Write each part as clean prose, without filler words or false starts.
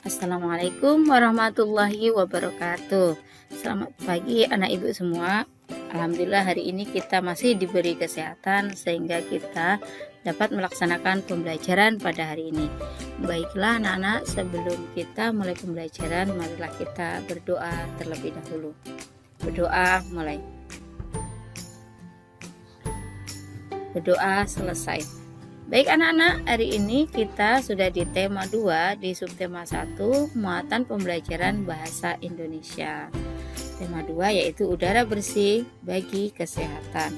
Assalamualaikum warahmatullahi wabarakatuh. Selamat pagi anak ibu semua. Alhamdulillah hari ini kita masih diberi kesehatan sehingga kita dapat melaksanakan pembelajaran pada hari ini. Baiklah anak-anak, sebelum kita mulai pembelajaran, marilah kita berdoa terlebih dahulu. Berdoa mulai. Berdoa selesai. Baik anak-anak, hari ini kita sudah di tema 2 di subtema 1 muatan pembelajaran bahasa Indonesia. Tema 2 yaitu udara bersih bagi kesehatan.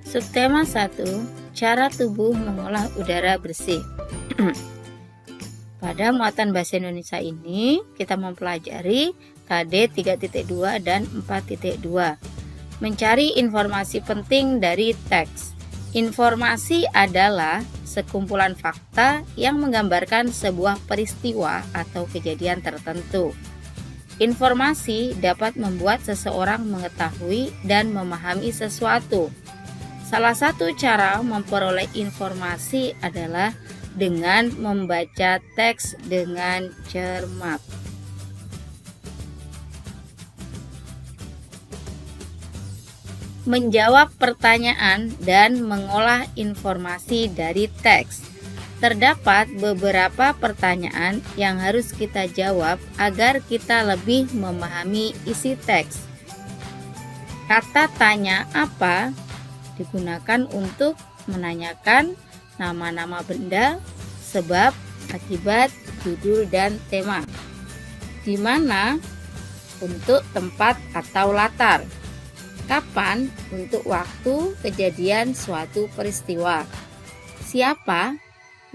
Subtema 1, cara tubuh mengolah udara bersih. Pada muatan bahasa Indonesia ini kita mempelajari KD 3.2 dan 4.2. Mencari informasi penting dari teks. Informasi adalah sekumpulan fakta yang menggambarkan sebuah peristiwa atau kejadian tertentu. Informasi dapat membuat seseorang mengetahui dan memahami sesuatu. Salah satu cara memperoleh informasi adalah dengan membaca teks dengan cermat. Menjawab pertanyaan dan mengolah informasi dari teks. Terdapat beberapa pertanyaan yang harus kita jawab agar kita lebih memahami isi teks. Kata tanya apa digunakan untuk menanyakan nama-nama benda, sebab, akibat, judul, dan tema. Di mana untuk tempat atau latar. Kapan untuk waktu kejadian suatu peristiwa. Siapa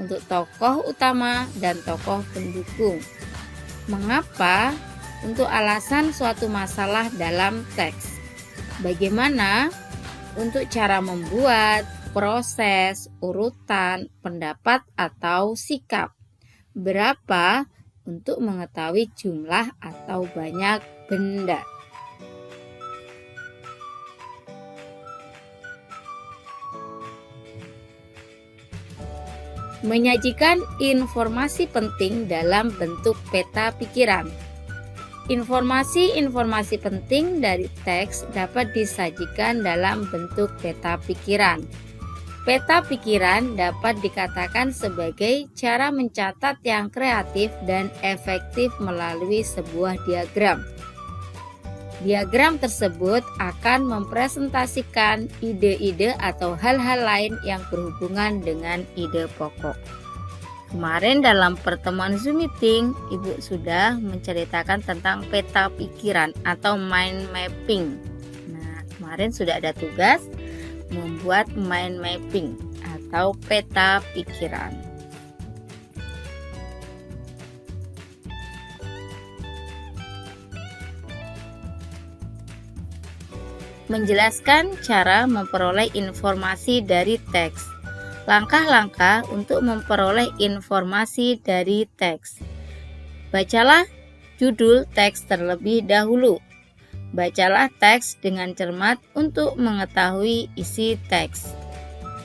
untuk tokoh utama dan tokoh pendukung. Mengapa untuk alasan suatu masalah dalam teks. Bagaimana untuk cara membuat, proses, urutan, pendapat atau sikap. Berapa untuk mengetahui jumlah atau banyak benda. Menyajikan informasi penting dalam bentuk peta pikiran. Informasi-informasi penting dari teks dapat disajikan dalam bentuk peta pikiran. Peta pikiran dapat dikatakan sebagai cara mencatat yang kreatif dan efektif melalui sebuah diagram. Diagram tersebut akan mempresentasikan ide-ide atau hal-hal lain yang berhubungan dengan ide pokok. Kemarin dalam pertemuan Zoom meeting, Ibu sudah menceritakan tentang peta pikiran atau mind mapping. Nah, kemarin sudah ada tugas membuat mind mapping atau peta pikiran. Menjelaskan cara memperoleh informasi dari teks. Langkah-langkah untuk memperoleh informasi dari teks. Bacalah judul teks terlebih dahulu. Bacalah teks dengan cermat untuk mengetahui isi teks.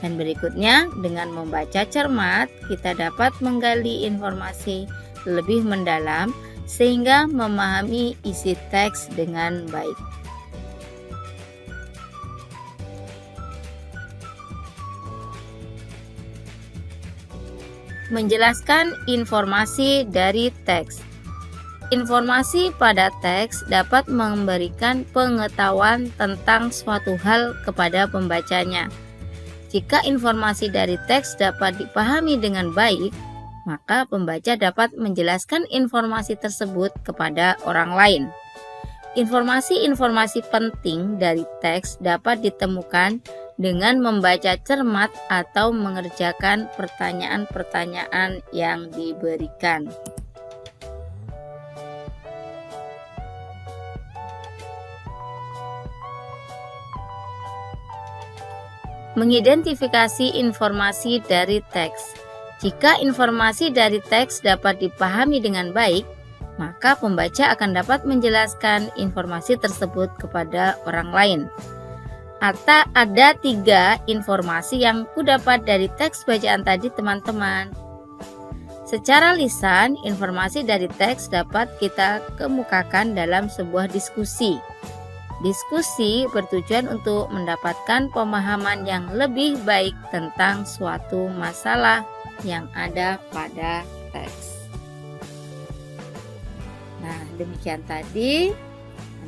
Dan berikutnya, dengan membaca cermat, kita dapat menggali informasi lebih mendalam sehingga memahami isi teks dengan baik. Menjelaskan informasi dari teks. Informasi pada teks dapat memberikan pengetahuan tentang suatu hal kepada pembacanya. Jika informasi dari teks dapat dipahami dengan baik, maka pembaca dapat menjelaskan informasi tersebut kepada orang lain. Informasi-informasi penting dari teks dapat ditemukan dengan membaca cermat atau mengerjakan pertanyaan-pertanyaan yang diberikan. Mengidentifikasi informasi dari teks. Jika informasi dari teks dapat dipahami dengan baik, maka pembaca akan dapat menjelaskan informasi tersebut kepada orang lain. Ada 3 informasi yang kudapat dari teks bacaan tadi teman-teman. Secara lisan, informasi dari teks dapat kita kemukakan dalam sebuah diskusi. Diskusi bertujuan untuk mendapatkan pemahaman yang lebih baik tentang suatu masalah yang ada pada teks. Nah, demikian tadi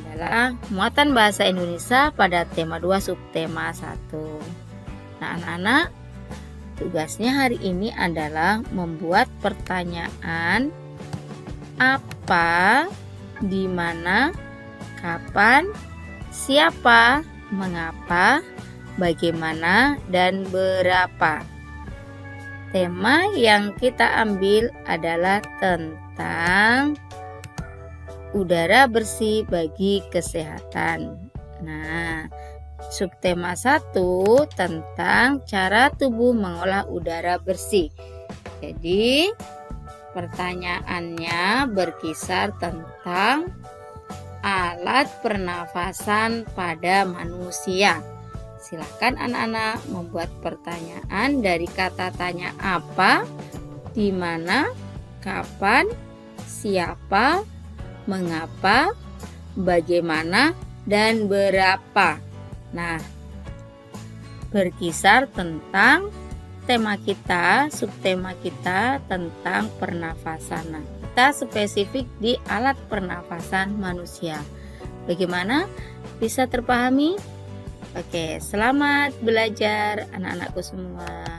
adalah muatan bahasa Indonesia pada tema 2 subtema 1. Nah, anak-anak, tugasnya hari ini adalah membuat pertanyaan apa, di mana, kapan, siapa, mengapa, bagaimana, dan berapa. Tema yang kita ambil adalah tentang udara bersih bagi kesehatan. Nah, subtema 1 tentang cara tubuh mengolah udara bersih. Jadi, pertanyaannya berkisar tentang alat pernafasan pada manusia. Silakan anak-anak membuat pertanyaan dari kata tanya apa, di mana, kapan, siapa, mengapa, bagaimana, dan berapa. Nah, berkisar tentang tema kita, subtema kita tentang pernafasan. Nah, kita spesifik di alat pernafasan manusia. Bagaimana? Bisa terpahami? Oke, selamat belajar anak-anakku semua.